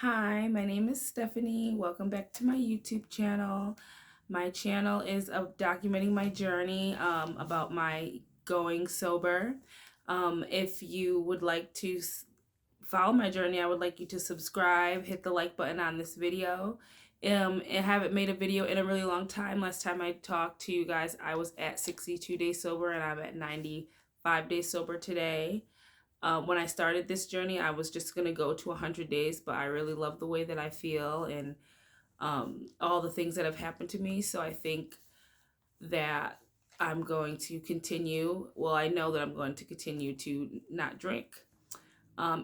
Hi, my name is Stephanie. Welcome back to my YouTube channel. My channel is documenting my journey about my going sober. If you would like to follow my journey, I would like you to subscribe, hit the like button on this video. I haven't made a video in a really long time. Last time I talked to you guys, I was at 62 days sober and I'm at 95 days sober today. When I started this journey, I was just going to go to 100 days, but I really love the way that I feel and all the things that have happened to me. So I think that I'm going to continue. Well, I know that I'm going to continue to not drink.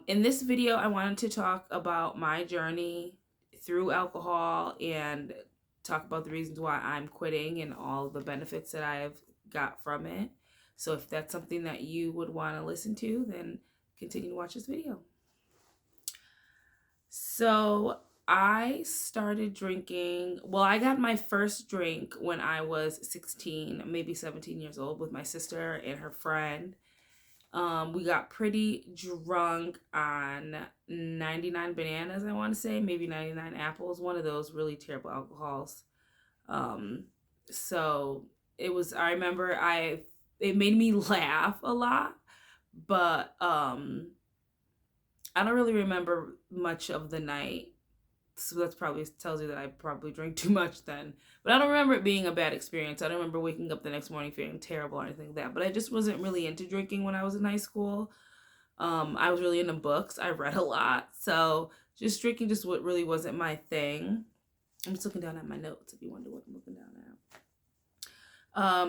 In this video, I wanted to talk about my journey through alcohol and talk about the reasons why I'm quitting and all the benefits that I have got from it. So if that's something that you would want to listen to, then continue to watch this video. So I started drinking. Well, I got my first drink when I was 16, maybe 17 years old with my sister and her friend. We got pretty drunk on 99 bananas, I want to say, maybe 99 apples, one of those really terrible alcohols. So I remember it made me laugh a lot, but I don't really remember much of the night. So that's probably tells you that I probably drank too much then. But I don't remember it being a bad experience. I don't remember waking up the next morning feeling terrible or anything like that. But I just wasn't really into drinking when I was in high school. I was really into books. I read a lot. So just drinking just what really wasn't my thing. I'm just looking down at my notes if you wonder what I'm looking down at.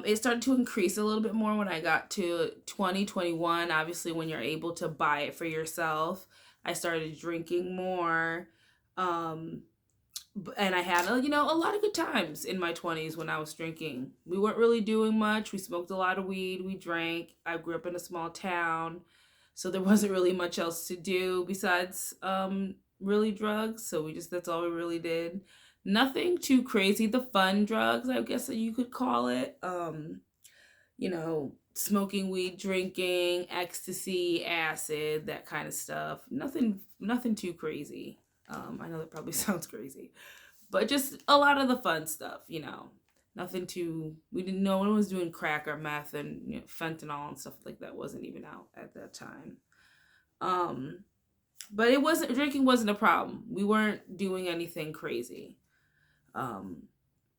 It started to increase a little bit more when I got to 2021. Obviously, when you're able to buy it for yourself, I started drinking more. And I had a lot of good times in my 20s when I was drinking. We weren't really doing much. We smoked a lot of weed. We drank. I grew up in a small town, so there wasn't really much else to do besides really drugs. So that's all we really did. Nothing too crazy. The fun drugs, I guess you could call it. Smoking weed, drinking, ecstasy, acid, that kind of stuff. Nothing too crazy. I know that probably sounds crazy, but just a lot of the fun stuff. Nothing too. We didn't. No one was doing crack or meth and fentanyl and stuff like that wasn't even out at that time. But drinking wasn't a problem. We weren't doing anything crazy.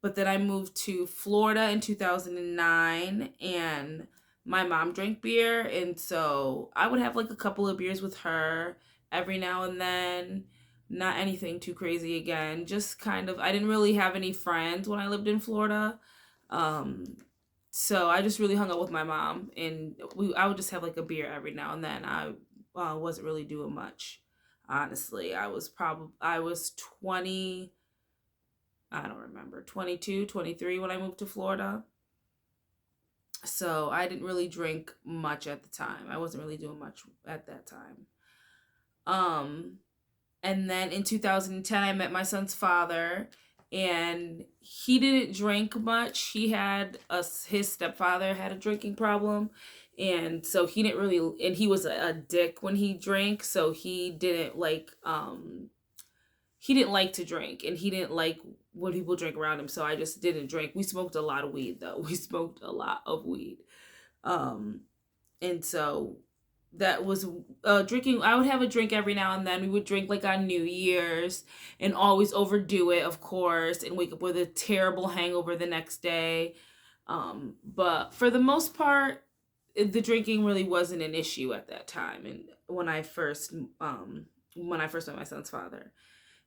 But then I moved to Florida in 2009 and my mom drank beer. And so I would have like a couple of beers with her every now and then. Not anything too crazy again. Just kind of, I didn't really have any friends when I lived in Florida. So I just really hung out with my mom and I would just have like a beer every now and then. I wasn't really doing much, honestly. I was 20, I don't remember, 22, 23 when I moved to Florida. So I didn't really drink much at the time. I wasn't really doing much at that time. And then in 2010, I met my son's father, and he didn't drink much. His stepfather had a drinking problem, and so he didn't really, and he was a dick when he drank, so he didn't like to drink, and he didn't like when people drank around him, so I just didn't drink. We smoked a lot of weed, though. We smoked a lot of weed. And so that was drinking. I would have a drink every now and then. We would drink like on New Year's and always overdo it, of course, and wake up with a terrible hangover the next day. But for the most part, the drinking really wasn't an issue at that time. And when I first met my son's father.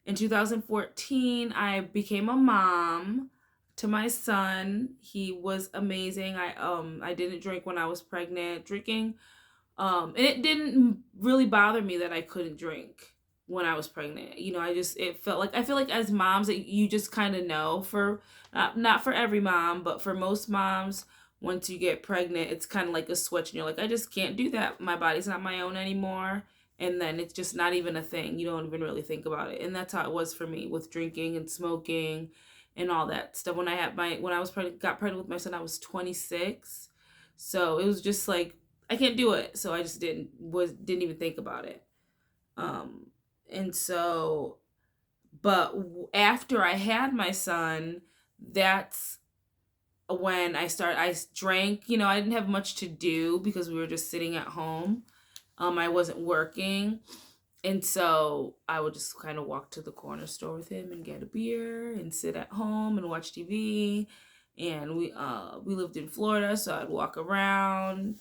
In 2014, I became a mom to my son. He was amazing. I didn't drink when I was pregnant. Drinking and it didn't really bother me that I couldn't drink when I was pregnant. I feel like as moms that you just kind of know, for not for every mom, but for most moms, once you get pregnant, it's kind of like a switch and you're like, I just can't do that. My body's not my own anymore. And then it's just not even a thing. You don't even really think about it. And that's how it was for me with drinking and smoking and all that stuff. When I was got pregnant with my son, I was 26. So it was just like, I can't do it. So I just didn't even think about it. And so But after I had my son, that's when I drank. I didn't have much to do because we were just sitting at home. I wasn't working. And so I would just kind of walk to the corner store with him and get a beer and sit at home and watch TV. And we lived in Florida, so I'd walk around,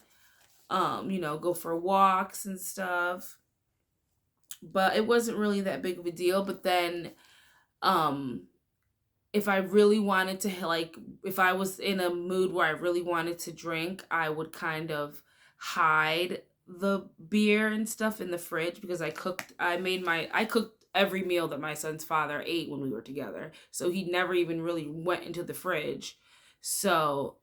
go for walks and stuff. But it wasn't really that big of a deal. But then um if I really wanted to, like, if I was in a mood where I really wanted to drink, I would kind of hide the beer and stuff in the fridge because I cooked every meal that my son's father ate when we were together. So he never even really went into the fridge. So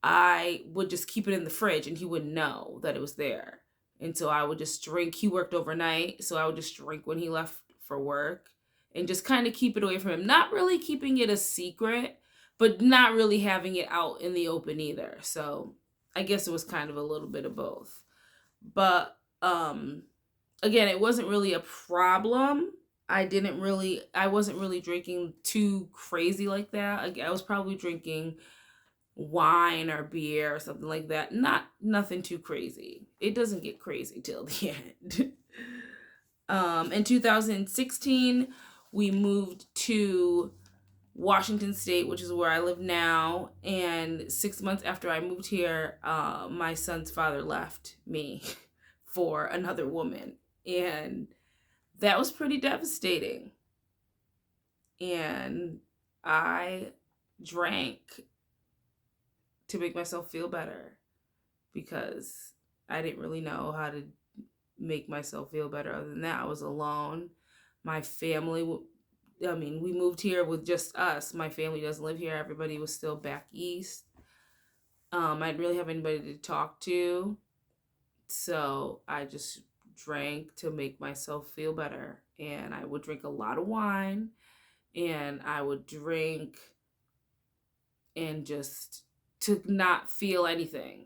I would just keep it in the fridge and he wouldn't know that it was there. And so I would just drink. He worked overnight, so I would just drink when he left for work and just kind of keep it away from him. Not really keeping it a secret, but not really having it out in the open either. So I guess it was kind of a little bit of both. But again, it wasn't really a problem. I wasn't really drinking too crazy like that. I was probably drinking wine or beer or something like that. Nothing too crazy. It doesn't get crazy till the end. In 2016, we moved to Washington State, which is where I live now. And 6 months after I moved here, my son's father left me for another woman. And that was pretty devastating. And I drank to make myself feel better because I didn't really know how to make myself feel better other than that. I was alone. My family, we moved here with just us. My family doesn't live here. Everybody was still back east. I didn't really have anybody to talk to. So I just drank to make myself feel better. And I would drink a lot of wine. And I would drink and just to not feel anything.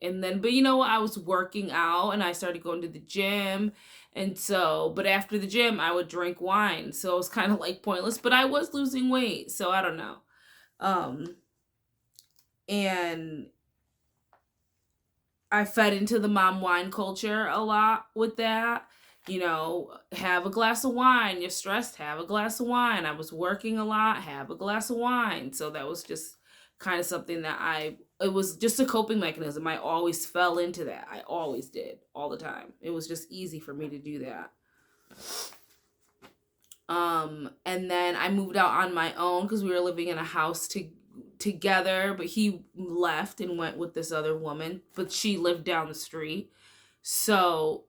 And then, but I was working out and I started going to the gym. And so, but after the gym, I would drink wine. So it was kind of like pointless, but I was losing weight. So I don't know. And I fed into the mom wine culture a lot with that. Have a glass of wine. You're stressed, have a glass of wine. I was working a lot, have a glass of wine. So that was just kind of something that it was just a coping mechanism. I always fell into that. I always did, all the time. It was just easy for me to do that. And then I moved out on my own because we were living in a house together, but he left and went with this other woman, but she lived down the street. So,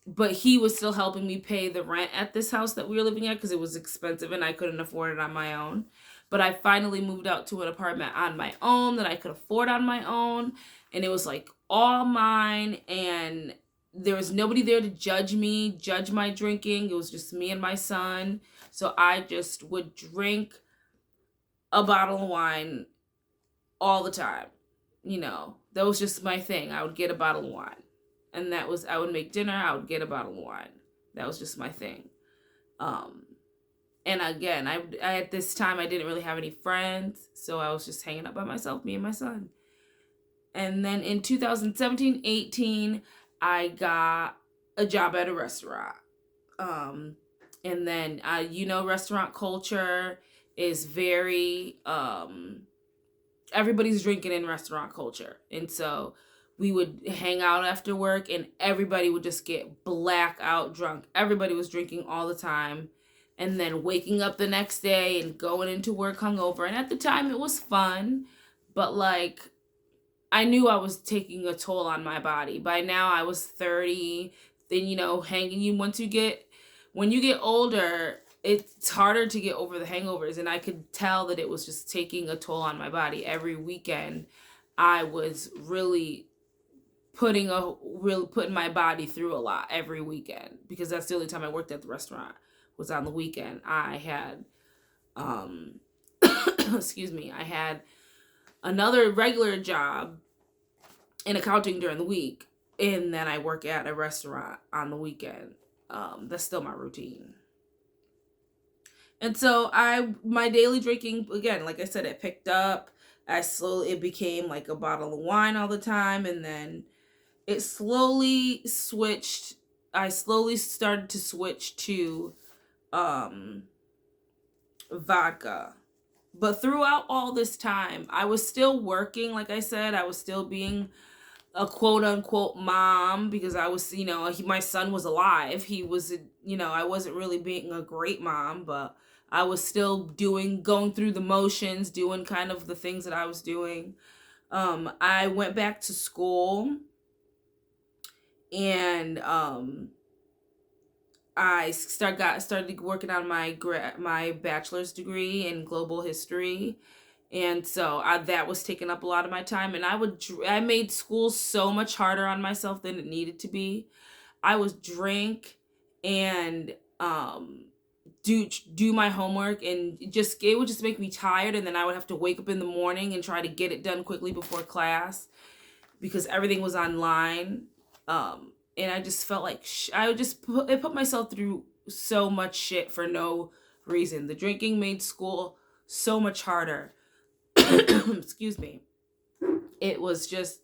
but he was still helping me pay the rent at this house that we were living at because it was expensive and I couldn't afford it on my own. But I finally moved out to an apartment on my own that I could afford on my own. And it was like all mine. And there was nobody there to judge my drinking. It was just me and my son. So I just would drink a bottle of wine all the time. That was just my thing. I would get a bottle of wine. And I would make dinner, I would get a bottle of wine. That was just my thing. And again, I at this time, I didn't really have any friends. So I was just hanging out by myself, me and my son. And then in 2017, 18, I got a job at a restaurant. And then, restaurant culture is very, everybody's drinking in restaurant culture. And so we would hang out after work and everybody would just get blackout drunk. Everybody was drinking all the time. And then waking up the next day and going into work hungover. And at the time, it was fun. But, I knew I was taking a toll on my body. By now, I was 30. Then, when you get older, it's harder to get over the hangovers. And I could tell that it was just taking a toll on my body. Every weekend, I was really putting my body through a lot every weekend. Because that's the only time I worked at the restaurant. Was on the weekend. I had excuse me, I had another regular job in accounting during the week, and then I work at a restaurant on the weekend. That's still my routine. And so my daily drinking, again, like I said, it picked up. It became like a bottle of wine all the time, and then it slowly switched. I slowly started to switch to um vodka. But throughout all this time, I was still working. Like I said, I was still being a quote unquote mom because I was, my son was alive. He was, I wasn't really being a great mom, but I was still going through the motions, doing kind of the things that I was doing. I went back to school, and I started working on my bachelor's degree in global history, and so that was taking up a lot of my time. And I made school so much harder on myself than it needed to be. I would drink and do my homework, and it would just make me tired, and then I would have to wake up in the morning and try to get it done quickly before class because everything was online. And I just felt like I put myself through so much shit for no reason. The drinking made school so much harder. Excuse me. It was just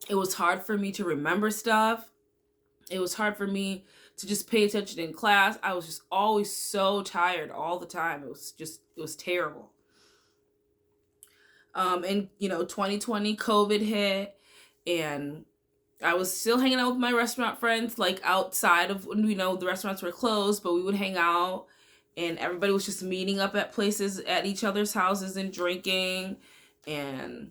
it was hard for me to remember stuff. It was hard for me to just pay attention in class. I was just always so tired all the time. It was terrible. And 2020 COVID hit, and I was still hanging out with my restaurant friends, like outside of, the restaurants were closed, but we would hang out, and everybody was just meeting up at places at each other's houses and drinking, and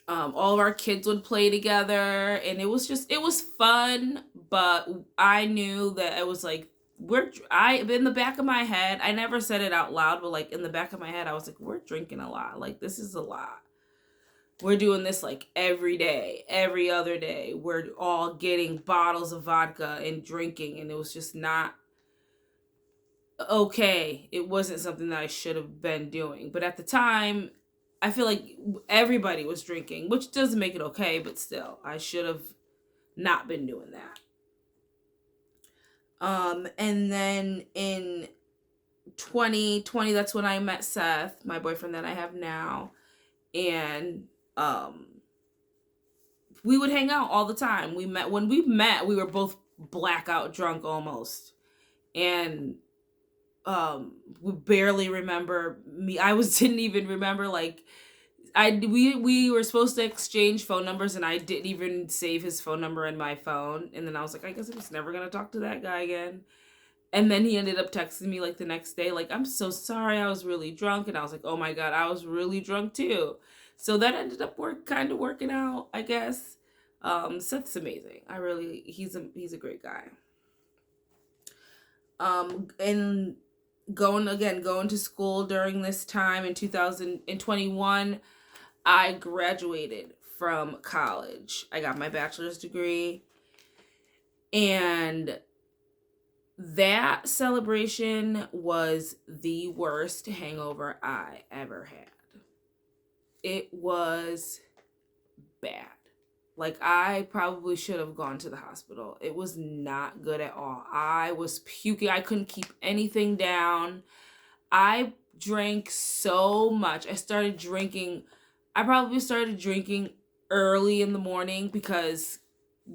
all of our kids would play together, and it was fun. But I knew that it was like, in the back of my head, I never said it out loud, but like in the back of my head, I was like, we're drinking a lot. Like, this is a lot. We're doing this like every day, every other day. We're all getting bottles of vodka and drinking, and it was just not okay. It wasn't something that I should have been doing. But at the time, I feel like everybody was drinking, which doesn't make it okay, but still, I should have not been doing that. And then in 2020, that's when I met Seth, my boyfriend that I have now, and we would hang out all the time. When we met, we were both blackout drunk almost, and we barely remember me. Didn't even remember, like, we were supposed to exchange phone numbers, and I didn't even save his phone number in my phone. And then I was like, I guess I'm just never gonna talk to that guy again. And then he ended up texting me like the next day, like, I'm so sorry, I was really drunk. And I was like, oh my god, I was really drunk too. So that ended up kind of working out, I guess. Seth's amazing. He's a great guy. And going to school during this time in 2021, I graduated from college. I got my bachelor's degree, and that celebration was the worst hangover I ever had. It was bad. Like, I probably should have gone to the hospital. It was not good at all. I was puking. I couldn't keep anything down. I drank so much. I probably started drinking early in the morning because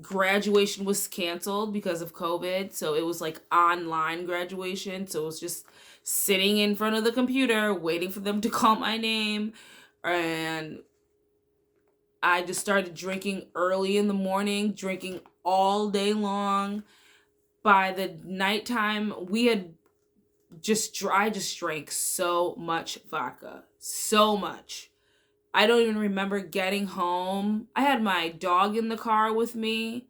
graduation was canceled because of COVID. So it was like online graduation. So it was just sitting in front of the computer waiting for them to call my name. And I just started drinking early in the morning, drinking all day long. By the nighttime, I just drank so much vodka. So much. I don't even remember getting home. I had my dog in the car with me.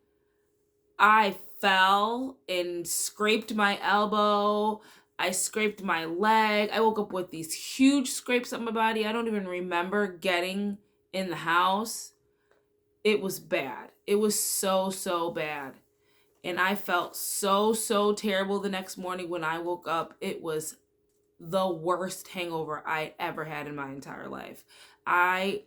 I fell and scraped my elbow. I scraped my leg. I woke up with these huge scrapes on my body. I don't even remember getting in the house. It was bad. It was so, so bad. And I felt so, so terrible the next morning when I woke up. It was the worst hangover I ever had in my entire life. I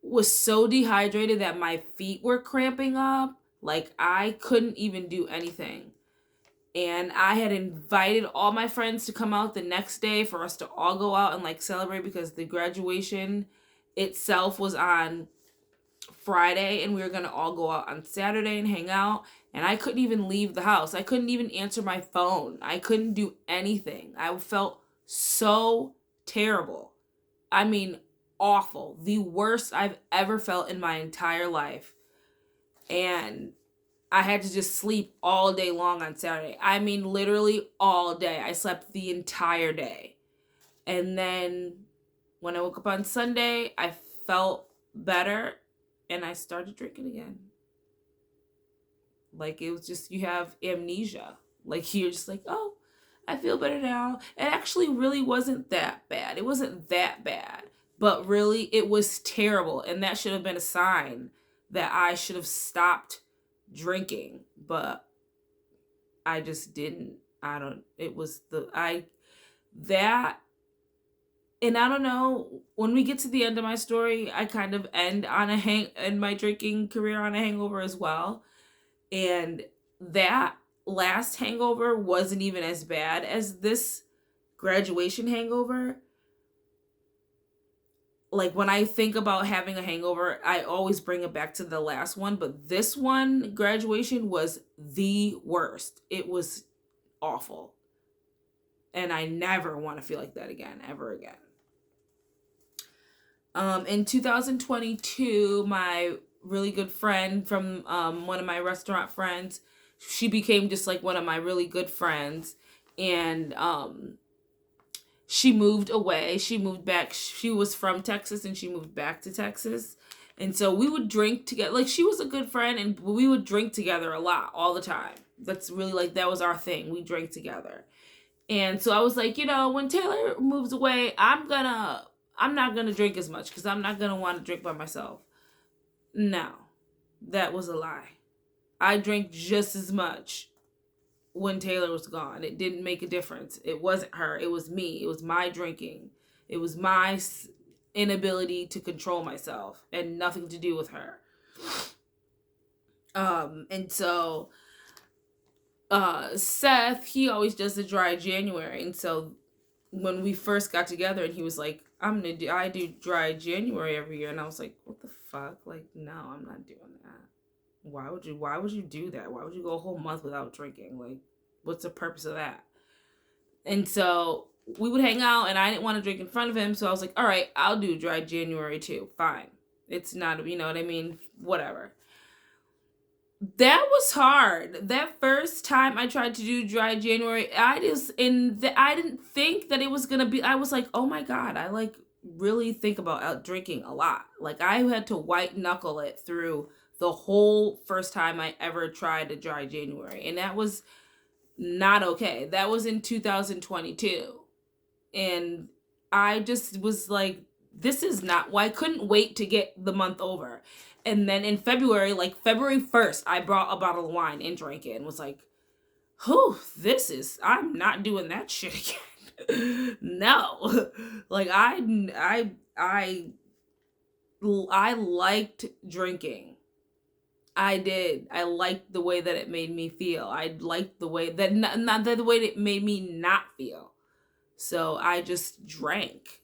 was so dehydrated that my feet were cramping up. Like, I couldn't even do anything. And I had invited all my friends to come out the next day for us to all go out and like celebrate, because the graduation itself was on Friday and we were going to all go out on Saturday and hang out. And I couldn't even leave the house. I couldn't even answer my phone. I couldn't do anything. I felt so terrible. I mean, awful. The worst I've ever felt in my entire life. And I had to just sleep all day long on Saturday. I mean, literally all day. I slept the entire day. And then when I woke up on Sunday, I felt better and I started drinking again. Like, it was just, you have amnesia. Like, you're just like, oh, I feel better now. It actually really wasn't that bad. It wasn't that bad. But really, it was terrible. And that should have been a sign that I should have stopped drinking. But I just didn't. It was that, and I don't know, when we get to the end of my story, I kind of end on in my drinking career on a hangover as well. And that last hangover wasn't even as bad as this graduation hangover. Like, when I think about having a hangover, I always bring it back to the last one. But this one, graduation, was the worst. It was awful. And I never want to feel like that again, ever again. In 2022, my really good friend from one of my restaurant friends, she became just like one of my really good friends. And she moved away. She moved back. She was from Texas and she moved back to Texas. And so we would drink together. Like, she was a good friend and we would drink together a lot, all the time. That's really, like, that was our thing. We drank together. And so I was like, when Taylor moves away, I'm not going to drink as much because I'm not going to want to drink by myself. No, that was a lie. I drank just as much when Taylor was gone. It didn't make a difference. It wasn't her. It was me. It was my drinking. It was my inability to control myself and nothing to do with her. And so Seth, he always does the dry January. And so when we first got together and he was like, I do dry January every year. And I was like, what the fuck? Like, no, I'm not doing that. Why would you do that? Why would you go a whole month without drinking? Like, what's the purpose of that? And so we would hang out and I didn't want to drink in front of him. So I was like, all right, I'll do dry January too. Fine. It's not, you know what I mean? Whatever. That was hard. That first time I tried to do dry January, I didn't think that it was gonna be. I was like, oh my god, I like really think about out drinking a lot. Like, I had to white knuckle it through the whole first time I ever tried a dry January, and that was not okay. That was in 2022, and I just was like, this is not. Well, I couldn't wait to get the month over. And then in February, like February 1st, I brought a bottle of wine and drank it and was like, I'm not doing that shit again. No. Like, I liked drinking. I did. I liked the way that it made me feel. I liked the way that, not the way that it made me not feel. So I just drank.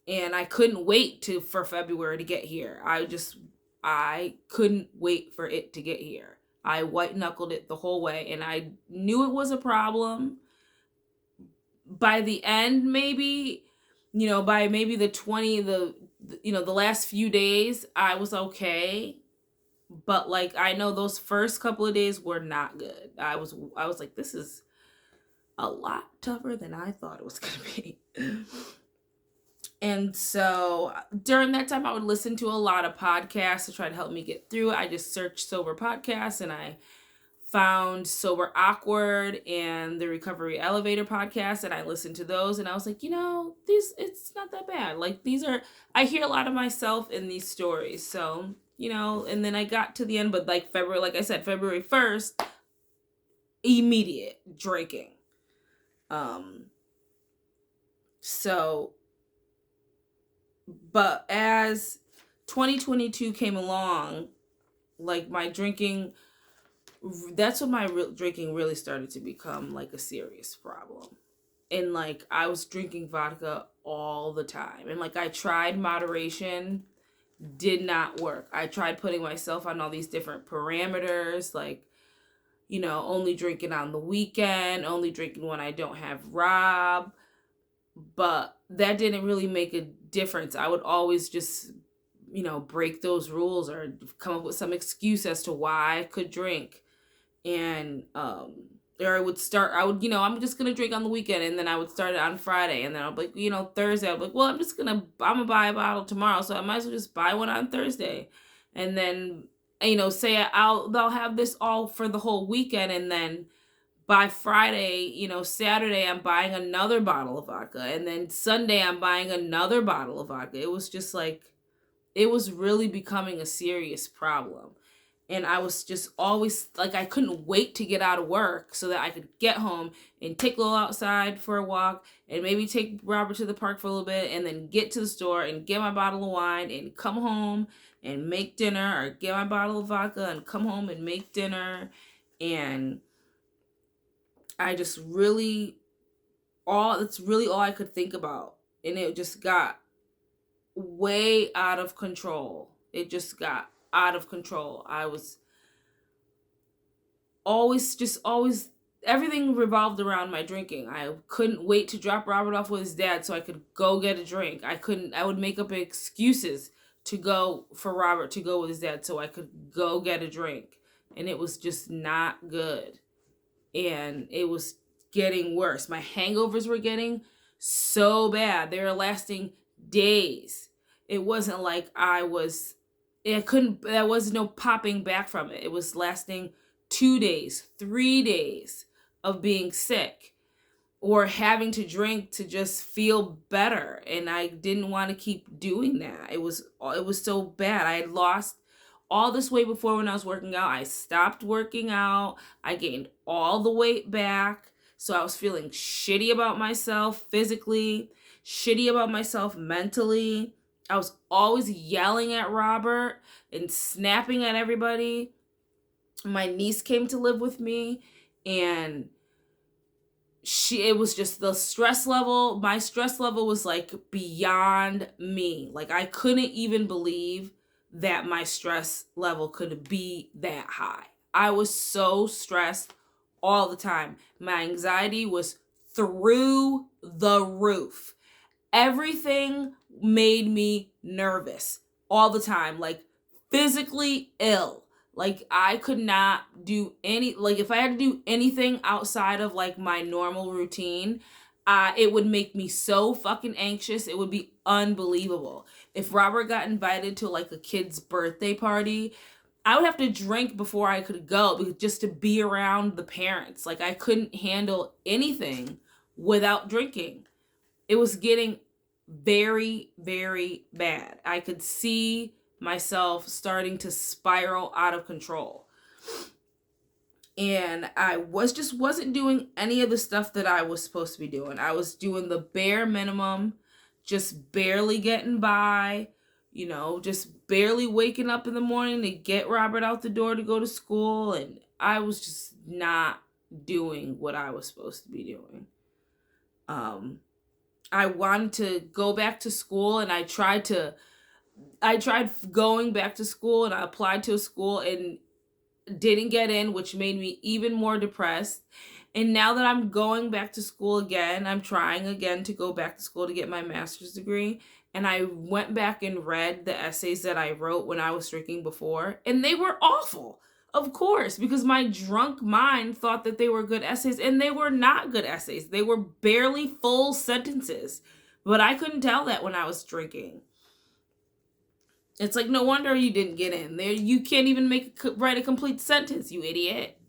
And I couldn't wait for February to get here. I couldn't wait for it to get here. I white knuckled it the whole way, and I knew it was a problem. By the end, maybe, by maybe the last few days, I was okay. But like, I know those first couple of days were not good. I was like, this is a lot tougher than I thought it was gonna be. And so during that time, I would listen to a lot of podcasts to try to help me get through it. I just searched sober podcasts and I found Sober Awkward and the Recovery Elevator podcast, and I listened to those, and I was like, it's not that bad. Like, I hear a lot of myself in these stories. So, and then I got to the end, but like February, like I said, February 1st, immediate drinking. But as 2022 came along, like, my drinking that's when my drinking really started to become like a serious problem. And like I was drinking vodka all the time. And like I tried moderation, did not work. I tried putting myself on all these different parameters, like, only drinking on the weekend, only drinking when I don't have Rob. But that didn't really make a difference. I would always just, break those rules or come up with some excuse as to why I could drink. And or I'm just gonna drink on the weekend, and then I would start it on Friday, and then I'll be like, Thursday, I'll be like, well, I'm gonna buy a bottle tomorrow, so I might as well just buy one on Thursday. And then, say they'll have this all for the whole weekend, and then by Friday, Saturday, I'm buying another bottle of vodka, and then Sunday I'm buying another bottle of vodka. It was just like, it was really becoming a serious problem. And I was just always like, I couldn't wait to get out of work so that I could get home and take Lil outside for a walk and maybe take Robert to the park for a little bit and then get to the store and get my bottle of wine and come home and make dinner, or get my bottle of vodka and come home and make dinner. And I just really, that's really all I could think about. And it just got way out of control. It just got out of control. I was always, everything revolved around my drinking. I couldn't wait to drop Robert off with his dad so I could go get a drink. I would make up excuses to go for Robert to go with his dad so I could go get a drink. And it was just not good. And it was getting worse. My hangovers were getting so bad. They were lasting days. It wasn't like there was no popping back from it. It was lasting 2 days, 3 days of being sick or having to drink to just feel better. And I didn't want to keep doing that. It was so bad. I had lost all this weight before when I was working out. I stopped working out. I gained all the weight back. So I was feeling shitty about myself physically, shitty about myself mentally. I was always yelling at Robert and snapping at everybody. My niece came to live with me, and it was just the stress level. My stress level was like beyond me. Like I couldn't even believe that my stress level could be that high. I was so stressed all the time. My anxiety was through the roof. Everything made me nervous all the time, like physically ill. Like I could not do if I had to do anything outside of like my normal routine, it would make me so fucking anxious. It would be unbelievable. If Robert got invited to like a kid's birthday party, I would have to drink before I could go just to be around the parents. Like I couldn't handle anything without drinking. It was getting very, very bad. I could see myself starting to spiral out of control. And I wasn't doing any of the stuff that I was supposed to be doing. I was doing the bare minimum, just barely getting by, just barely waking up in the morning to get Robert out the door to go to school. And I was just not doing what I was supposed to be doing. I wanted to go back to school, and I tried going back to school, and I applied to a school and didn't get in, which made me even more depressed. And now that I'm going back to school again, I'm trying again to go back to school to get my master's degree. And I went back and read the essays that I wrote when I was drinking before, and they were awful. Of course, because my drunk mind thought that they were good essays, and they were not good essays. They were barely full sentences. But I couldn't tell that when I was drinking. It's like, no wonder you didn't get in there. You can't even write a complete sentence, you idiot.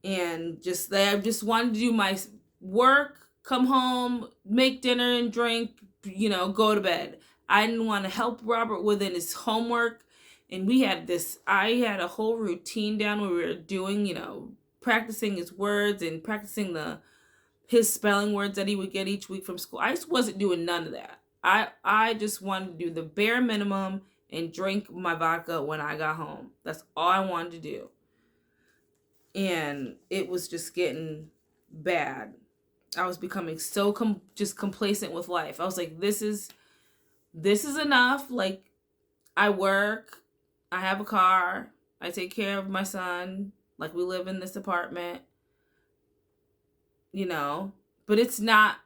And I just wanted to do my work, come home, make dinner and drink, go to bed. I didn't want to help Robert within his homework. And I had a whole routine down where we were doing, practicing his words and practicing his spelling words that he would get each week from school. I just wasn't doing none of that. I just wanted to do the bare minimum and drink my vodka when I got home. That's all I wanted to do. and it was just getting bad. I was becoming so just complacent with life. I was like, this is enough. Like, I work, I have a car, I take care of my son, like we live in this apartment, you know, but it's not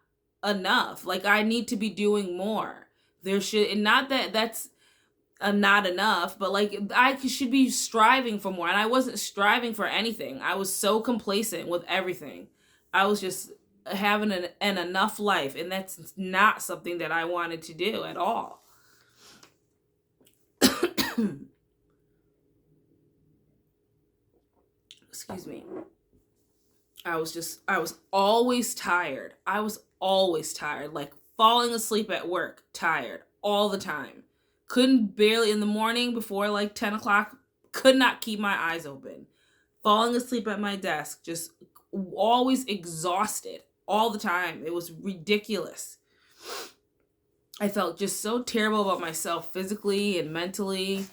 enough. Like, I need to be doing more. There should, and not that that's not enough, but like I should be striving for more. And I wasn't striving for anything. I was so complacent with everything. I was just having an enough life, and that's not something that I wanted to do at all. Excuse me. I was always tired. I was always tired, like falling asleep at work, tired all the time. Couldn't barely in the morning before like 10 o'clock, could not keep my eyes open. Falling asleep at my desk, just always exhausted all the time. It was ridiculous. I felt just so terrible about myself physically and mentally.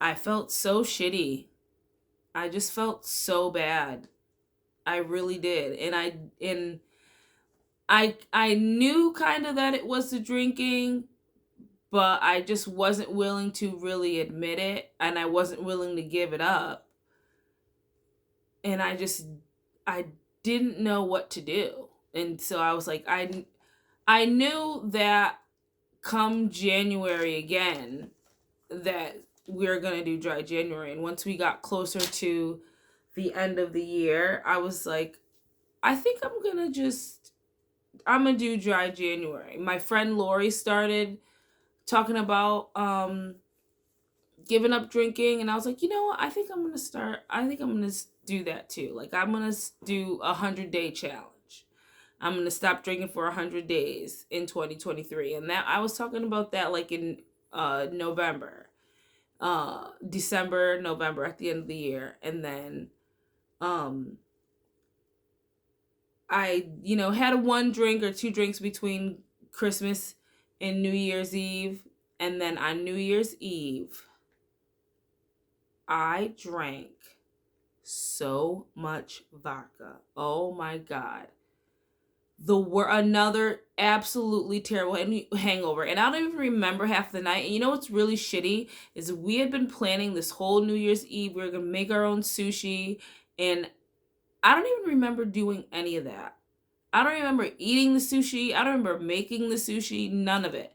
I felt so shitty. I just felt so bad. I really did. And I knew kind of that it was the drinking, but I just wasn't willing to really admit it, and I wasn't willing to give it up. And I didn't know what to do. And so I was like, I knew that come January again that we're going to do dry January. And once we got closer to the end of the year, I was like, I think I'm going to do dry January. My friend Lori started talking about giving up drinking, and I was like, you know what? I think I'm going to do that too. Like, I'm going to do a 100-day challenge. I'm going to stop drinking for 100 days in 2023. And that I was talking about that like in November. December, November, at the end of the year. And then I, had a one drink or two drinks between Christmas and New Year's Eve. And then on New Year's Eve, I drank so much vodka. Oh my God. Another absolutely terrible hangover. And I don't even remember half the night. And you know what's really shitty is we had been planning this whole New Year's Eve. We were going to make our own sushi. And I don't even remember doing any of that. I don't remember eating the sushi. I don't remember making the sushi. None of it.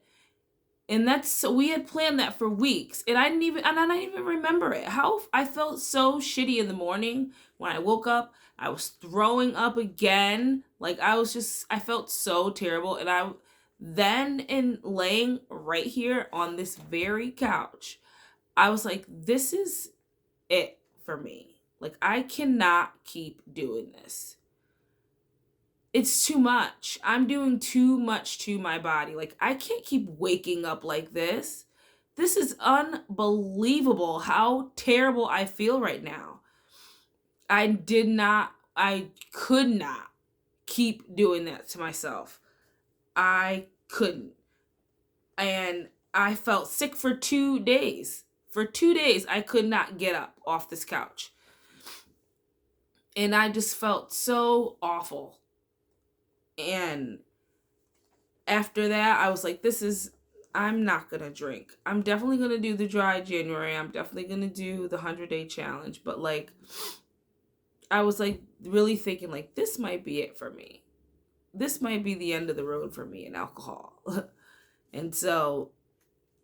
And we had planned that for weeks. And I didn't even remember it. How I felt so shitty in the morning when I woke up. I was throwing up again. Like, I felt so terrible. And in laying right here on this very couch, I was like, this is it for me. Like, I cannot keep doing this. It's too much. I'm doing too much to my body. Like, I can't keep waking up like this. This is unbelievable how terrible I feel right now. I could not keep doing that to myself. I couldn't. And I felt sick for 2 days. For 2 days, I could not get up off this couch. And I just felt so awful. And after that, I was like, I'm not going to drink. I'm definitely going to do the dry January. I'm definitely going to do the 100-day challenge. But like, I was like really thinking like, this might be it for me. This might be the end of the road for me in alcohol. And so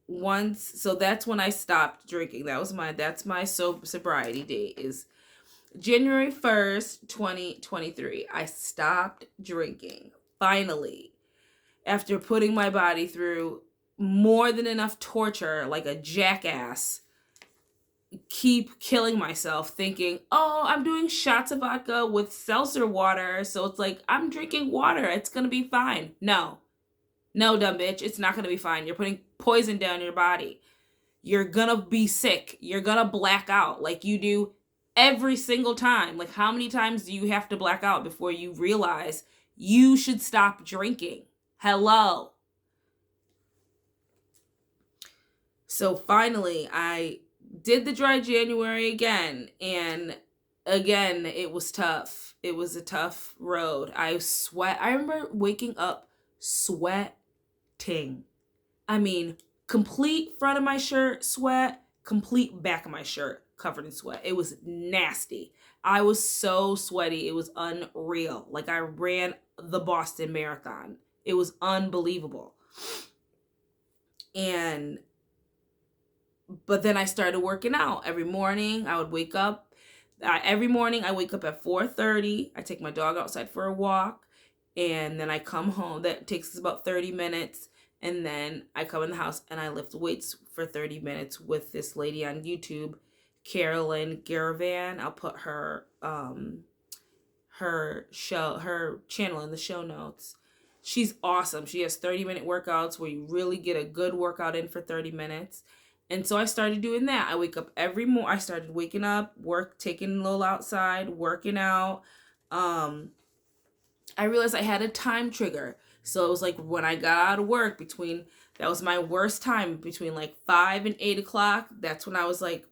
that's when I stopped drinking. That's my sobriety date is January 1st, 2023. I stopped drinking. Finally. After putting my body through more than enough torture, like a jackass, keep killing myself thinking, oh, I'm doing shots of vodka with seltzer water, so it's like I'm drinking water, it's gonna be fine. No, dumb bitch, it's not gonna be fine. You're putting poison down your body. You're gonna be sick. You're gonna black out like you do every single time. Like, how many times do you have to black out before you realize you should stop drinking? Hello. So finally, I did the dry January again, and again, it was tough. It was a tough road. I remember waking up sweating. I mean, complete front of my shirt sweat, complete back of my shirt covered in sweat. It was nasty. I was so sweaty. It was unreal. Like I ran the Boston Marathon. It was unbelievable. And but then I started working out every morning. I would wake up. Every morning I wake up at 4:30. I take my dog outside for a walk, and then I come home. That takes us about 30 minutes. And then I come in the house and I lift weights for 30 minutes with this lady on YouTube, Carolyn Garavan. I'll put her channel in the show notes. She's awesome. She has 30-minute workouts where you really get a good workout in for 30 minutes. And so I started doing that. I wake up every morning. I started waking up, taking a little outside, working out. I realized I had a time trigger. So it was like when I got out of work that was my worst time, between like 5 and 8 o'clock. That's when I was like,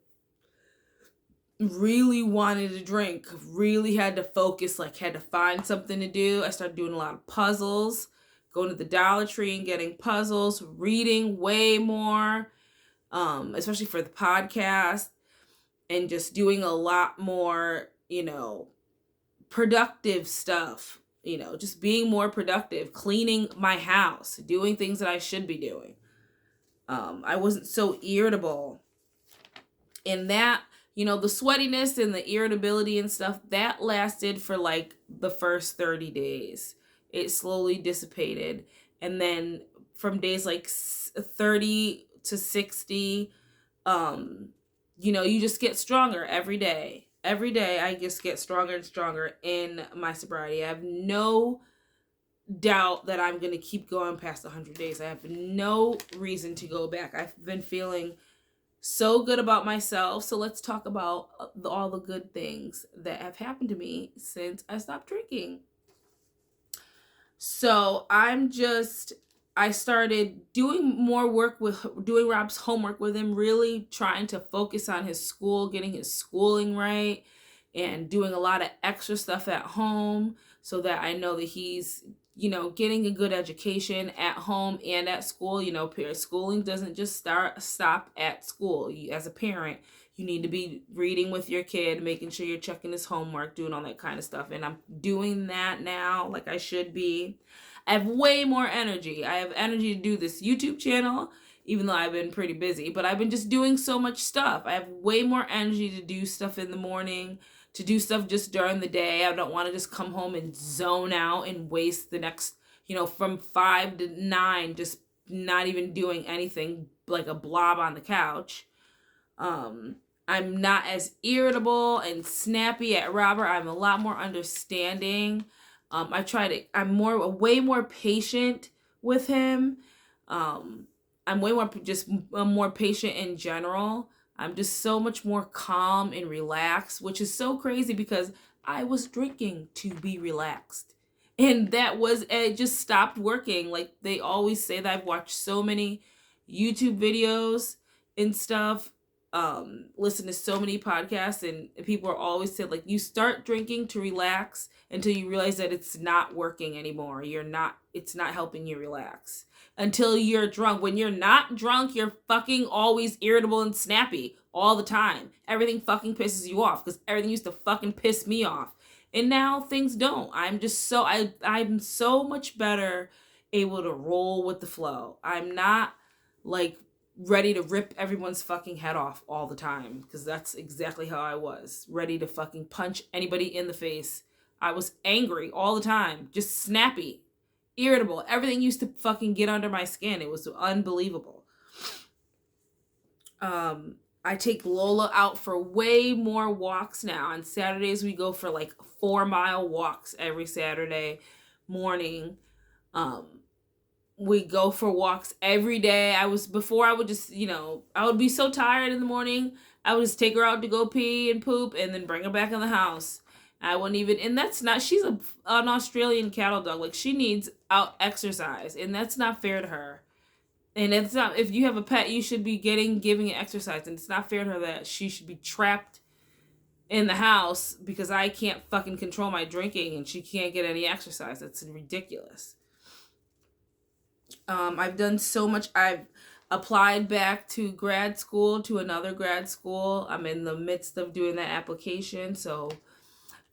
really wanted to drink, really had to focus, like had to find something to do. I started doing a lot of puzzles, going to the Dollar Tree and getting puzzles, reading way more, especially for the podcast, and just doing a lot more, productive stuff, just being more productive, cleaning my house, doing things that I should be doing. I wasn't so irritable. And that, the sweatiness and the irritability and stuff, that lasted for like the first 30 days. It slowly dissipated. And then from days like 30 to 60, you just get stronger every day. Every day I just get stronger and stronger in my sobriety. I have no doubt that I'm going to keep going past 100 days. I have no reason to go back. I've been feeling so good about myself. So let's talk about all the good things that have happened to me since I stopped drinking. So I started doing more work doing Rob's homework with him, really trying to focus on his school, getting his schooling right, and doing a lot of extra stuff at home so that I know that he's, getting a good education at home and at school. Schooling doesn't just stop at school. As a parent, you need to be reading with your kid, making sure you're checking his homework, doing all that kind of stuff. And I'm doing that now like I should be. I have way more energy. I have energy to do this YouTube channel, even though I've been pretty busy. But I've been just doing so much stuff. I have way more energy to do stuff in the morning, to do stuff just during the day. I don't want to just come home and zone out and waste the next, from 5 to 9, just not even doing anything, like a blob on the couch. I'm not as irritable and snappy at Robert. I'm a lot more understanding. I'm way more patient with him. I'm more patient in general. I'm just so much more calm and relaxed, which is so crazy because I was drinking to be relaxed. And it just stopped working. Like they always say that I've watched so many YouTube videos and stuff, listen to so many podcasts, and people are always saying like, you start drinking to relax until you realize that it's not working anymore. It's not helping you relax until you're drunk. When you're not drunk, you're fucking always irritable and snappy all the time. Everything fucking pisses you off because everything used to fucking piss me off. And now things don't. I'm so much better able to roll with the flow. I'm not like ready to rip everyone's fucking head off all the time, because that's exactly how I was. Ready to fucking punch anybody in the face. I was angry all the time, just snappy, irritable. Everything used to fucking get under my skin. It was unbelievable. I take Lola out for way more walks now. On Saturdays, we go for like 4-mile walks every Saturday morning. We go for walks every day. Before I would just, I would be so tired in the morning. I would just take her out to go pee and poop and then bring her back in the house. I wouldn't even, and that's not, she's an Australian cattle dog. Like she needs out exercise, and that's not fair to her. And it's not, if you have a pet, you should be giving it exercise. And it's not fair to her that she should be trapped in the house because I can't fucking control my drinking and she can't get any exercise. It's ridiculous. I've done so much. I've applied back to grad school, to another grad school. I'm in the midst of doing that application. So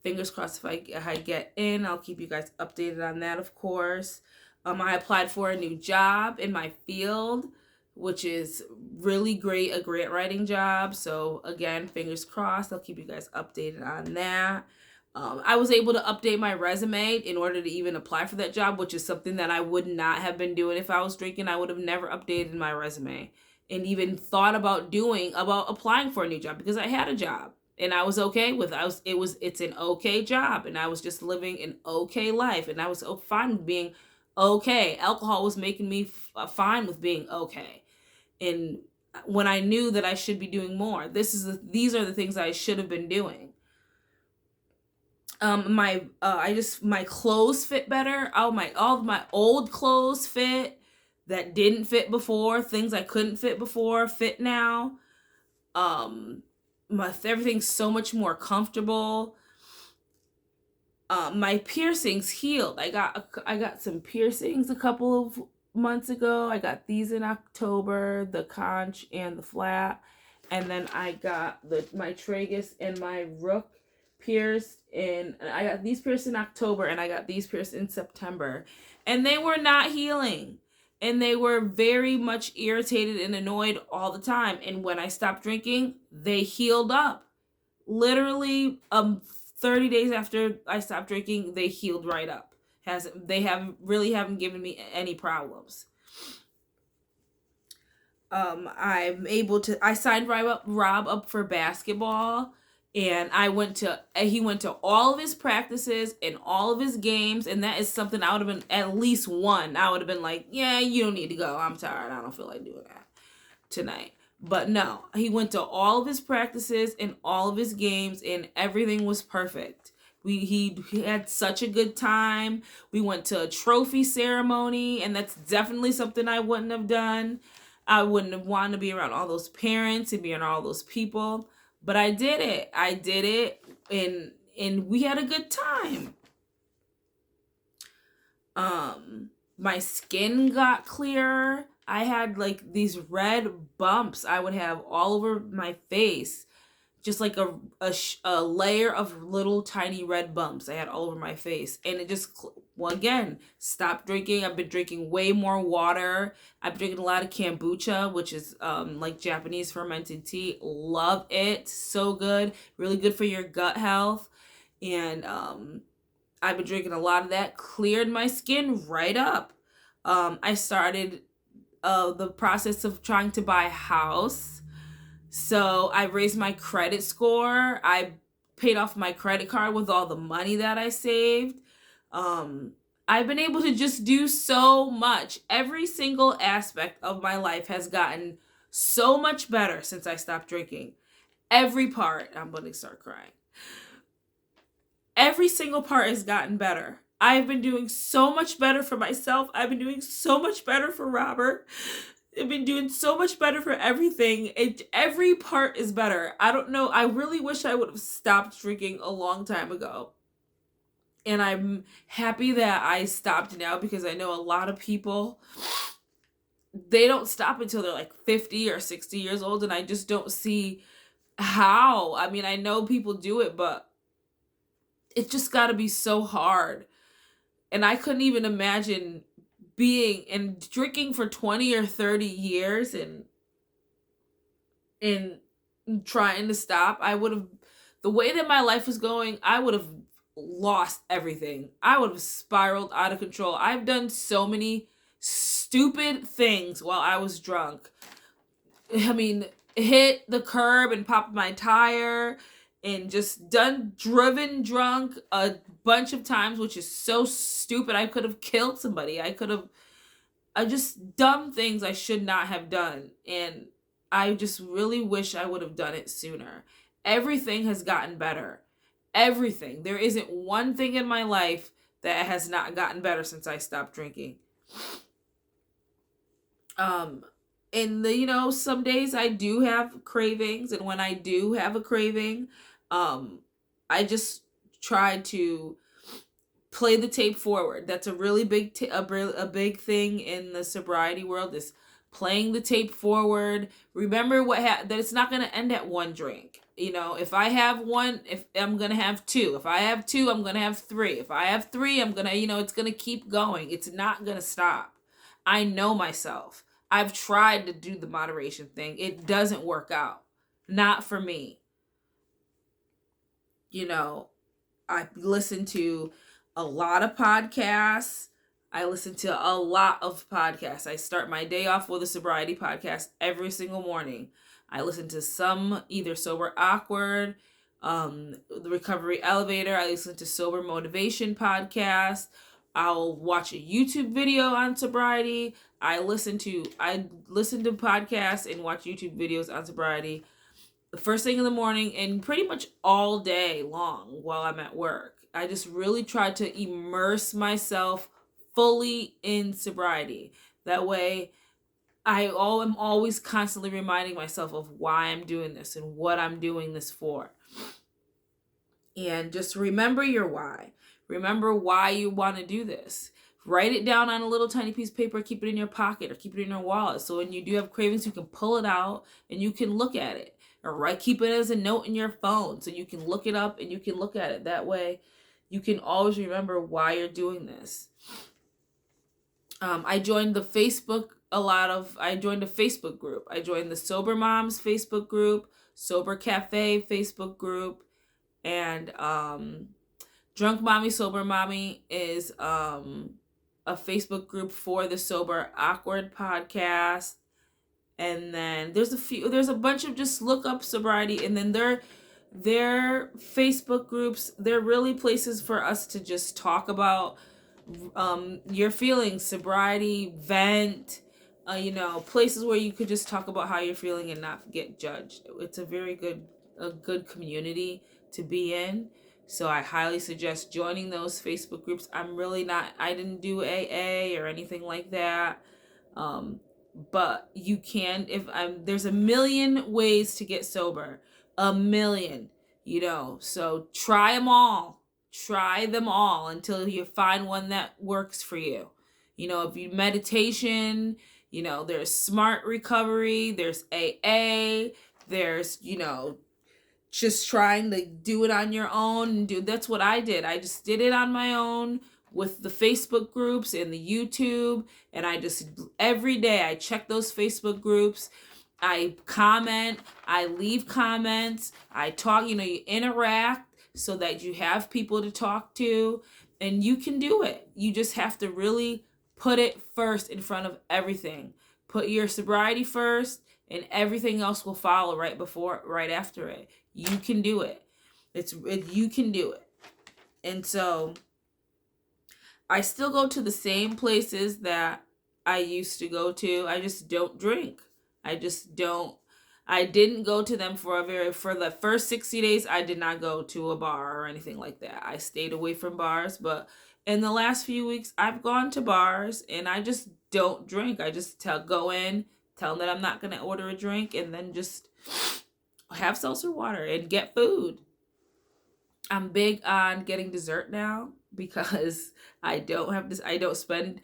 fingers crossed if I get in, I'll keep you guys updated on that, of course. I applied for a new job in my field, which is really great, a grant writing job. So again, fingers crossed, I'll keep you guys updated on that. I was able to update my resume in order to even apply for that job, which is something that I would not have been doing if I was drinking. I would have never updated my resume and even thought about applying for a new job because I had a job and I was okay with it. It's an okay job and I was just living an okay life and I was so fine with being okay. Alcohol was making me fine with being okay. And when I knew that I should be doing more, these are the things I should have been doing. My clothes fit better. All of my old clothes fit that didn't fit before. Things I couldn't fit before fit now. My everything's so much more comfortable. My piercings healed. I got some piercings a couple of months ago. I got these in October, the conch and the flat, and then I got my tragus and my rook pierced in. I got these pierced in October, and I got these pierced in September, and they were not healing. And they were very much irritated and annoyed all the time. And when I stopped drinking, they healed up. Literally, 30 days after I stopped drinking, they healed right up. Haven't given me any problems. I signed Rob up for basketball, and he went to all of his practices and all of his games, and that is something I would have been at least one. I would have been like, yeah, you don't need to go. I'm tired. I don't feel like doing that tonight. But no, he went to all of his practices and all of his games, and everything was perfect. He had such a good time. We went to a trophy ceremony, and that's definitely something I wouldn't have done. I wouldn't have wanted to be around all those parents and be around all those people, but I did it. And we had a good time. My skin got clearer. I had like these red bumps I would have all over my face, just like a layer of little tiny red bumps I had all over my face. And it just, well, again, stopped drinking. I've been drinking way more water. I've been drinking a lot of kombucha, which is like Japanese fermented tea. Love it. So good. Really good for your gut health. And I've been drinking a lot of that. Cleared my skin right up. I started the process of trying to buy a house. So I raised my credit score. I paid off my credit card with all the money that I saved. I've been able to just do so much. Every single aspect of my life has gotten so much better since I stopped drinking. Every part. I'm going to start crying. Every single part has gotten better. I've been doing so much better for myself. I've been doing so much better for Robert. I've been doing so much better for everything. Every part is better. I don't know. I really wish I would have stopped drinking a long time ago. And I'm happy that I stopped now because I know a lot of people, they don't stop until they're like 50 or 60 years old. And I just don't see how. I mean, I know people do it, but it's just got to be so hard. And I couldn't even imagine being and drinking for 20 or 30 years and trying to stop. The way that my life was going, I would have lost everything. I would have spiraled out of control. I've done so many stupid things while I was drunk. I mean, hit the curb and popped my tire and just driven drunk a bunch of times, which is so stupid. I could have killed somebody. I just dumb things I should not have done. And I just really wish I would have done it sooner. Everything has gotten better. Everything. There isn't one thing in my life that has not gotten better since I stopped drinking. And some days I do have cravings, and when I do have a craving, Um, I just tried to play the tape forward. That's a really big a big thing in the sobriety world, is playing the tape forward. Remember that it's not going to end at one drink. If I have one, if I'm going to have two. If I have two, I'm going to have three. If I have three, I'm going to, it's going to keep going. It's not going to stop. I know myself. I've tried to do the moderation thing. It doesn't work out. Not for me. I listen to a lot of podcasts. I listen to a lot of podcasts. I start my day off with a sobriety podcast every single morning. I listen to some, either Sober Awkward, the Recovery Elevator. I listen to Sober Motivation podcast. I'll watch a YouTube video on sobriety. I listen to podcasts and watch YouTube videos on sobriety the first thing in the morning and pretty much all day long while I'm at work. I just really try to immerse myself fully in sobriety. That way, am always constantly reminding myself of why I'm doing this and what I'm doing this for. And just remember your why. Remember why you want to do this. Write it down on a little tiny piece of paper, keep it in your pocket or keep it in your wallet. So when you do have cravings, you can pull it out and you can look at it. Or keep it as a note in your phone so you can look it up and you can look at it. That way you can always remember why you're doing this. I joined the Facebook group. I joined the Sober Moms Facebook group, Sober Cafe Facebook group, and Drunk Mommy Sober Mommy is a Facebook group for the Sober Awkward podcast. And then there's a bunch of, just look up sobriety, and then their Facebook groups, they're really places for us to just talk about your feelings, sobriety, vent, places where you could just talk about how you're feeling and not get judged. It's a good community to be in. So I highly suggest joining those Facebook groups. I didn't do AA or anything like that. But you can, there's a million ways to get sober. A million, so try them all. Try them all until you find one that works for you. If you meditation, there's smart recovery, there's AA, there's, just trying to do it on your own. That's what I did. I just did it on my own with the Facebook groups and the YouTube. And I just, every day I check those Facebook groups. I comment, I leave comments, I talk, you interact so that you have people to talk to, and you can do it. You just have to really put it first in front of everything. Put your sobriety first, and everything else will follow right after it. You can do it. You can do it. And so I still go to the same places that I used to go to. I just don't drink. I didn't go to them for the first 60 days. I did not go to a bar or anything like that. I stayed away from bars, but in the last few weeks I've gone to bars and I just don't drink. I just go in, tell them that I'm not going to order a drink, and then just have seltzer water and get food. I'm big on getting dessert now because I don't spend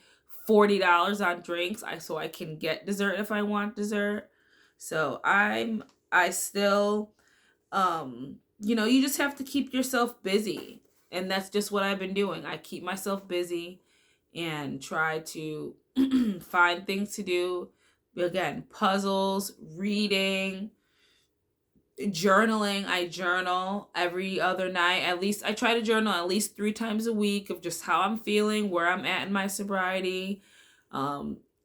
$40 on drinks. So I can get dessert if I want dessert. So I still, you just have to keep yourself busy. And that's just what I've been doing. I keep myself busy and try to find things to do. Again, puzzles, reading, journaling. I journal every other night. I try to journal at least 3 times a week of just how I'm feeling, where I'm at in my sobriety,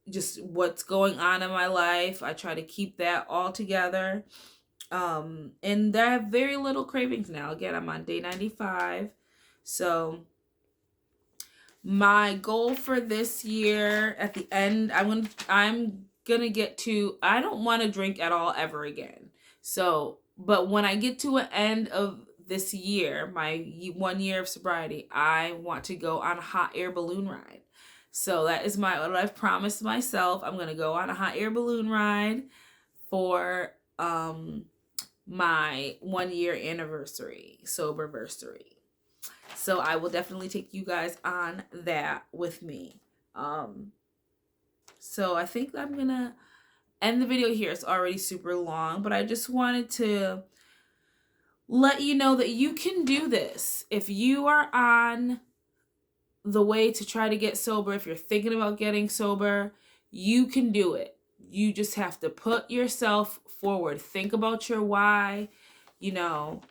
just what's going on in my life. I try to keep that all together. And I have very little cravings now. Again, I'm on day 95. So my goal for this year at the end, I'm gonna get to, I don't want to drink at all ever again. So, but when I get to an end of this year, my 1 year of sobriety, I want to go on a hot air balloon ride. So that is what I've promised myself. I'm going to go on a hot air balloon ride for my 1 year anniversary, soberversary. So I will definitely take you guys on that with me. So I think I'm gonna end the video here. It's already super long, but I just wanted to let you know that you can do this. If you are on the way to try to get sober, if you're thinking about getting sober, you can do it. You just have to put yourself forward. Think about your why, you know,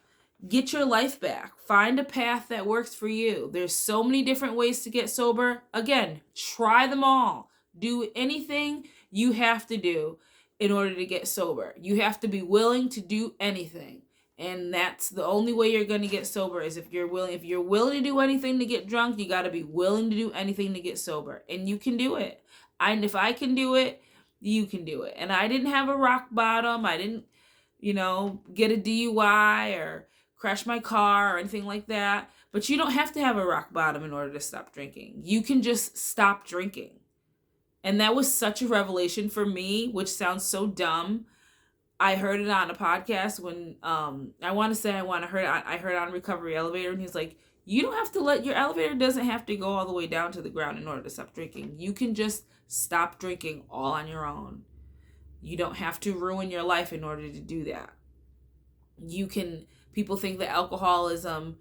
get your life back. Find a path that works for you. There's so many different ways to get sober. Again, try them all. Do anything you have to do in order to get sober. You have to be willing to do anything. And that's the only way you're going to get sober is if you're willing. If you're willing to do anything to get drunk, you got to be willing to do anything to get sober. And you can do it. And if I can do it, you can do it. And I didn't have a rock bottom. I didn't, get a DUI or crash my car or anything like that. But you don't have to have a rock bottom in order to stop drinking. You can just stop drinking. And that was such a revelation for me, which sounds so dumb. I heard it on a podcast when I heard it on Recovery Elevator, and he's like, you don't have to your elevator doesn't have to go all the way down to the ground in order to stop drinking. You can just stop drinking all on your own. You don't have to ruin your life in order to do that. People think that alcoholism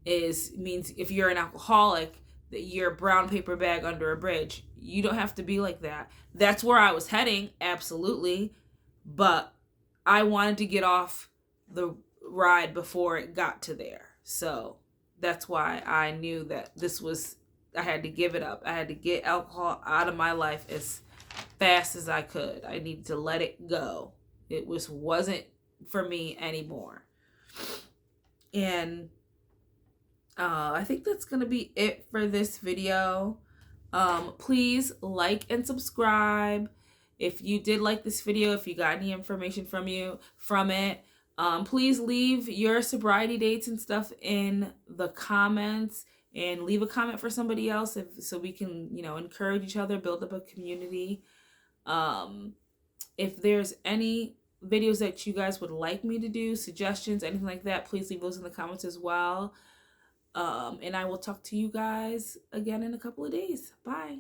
means if you're an alcoholic that you're a brown paper bag under a bridge. You don't have to be like that. That's where I was heading, absolutely. But I wanted to get off the ride before it got to there. So that's why I knew that I had to give it up. I had to get alcohol out of my life as fast as I could. I needed to let it go. It wasn't for me anymore. And I think that's going to be it for this video. Please like and subscribe. If you did like this video, if you got any information from it, please leave your sobriety dates and stuff in the comments, and leave a comment for somebody else so we can, encourage each other, build up a community. If there's any videos that you guys would like me to do, suggestions, anything like that, please leave those in the comments as well. And I will talk to you guys again in a couple of days. Bye.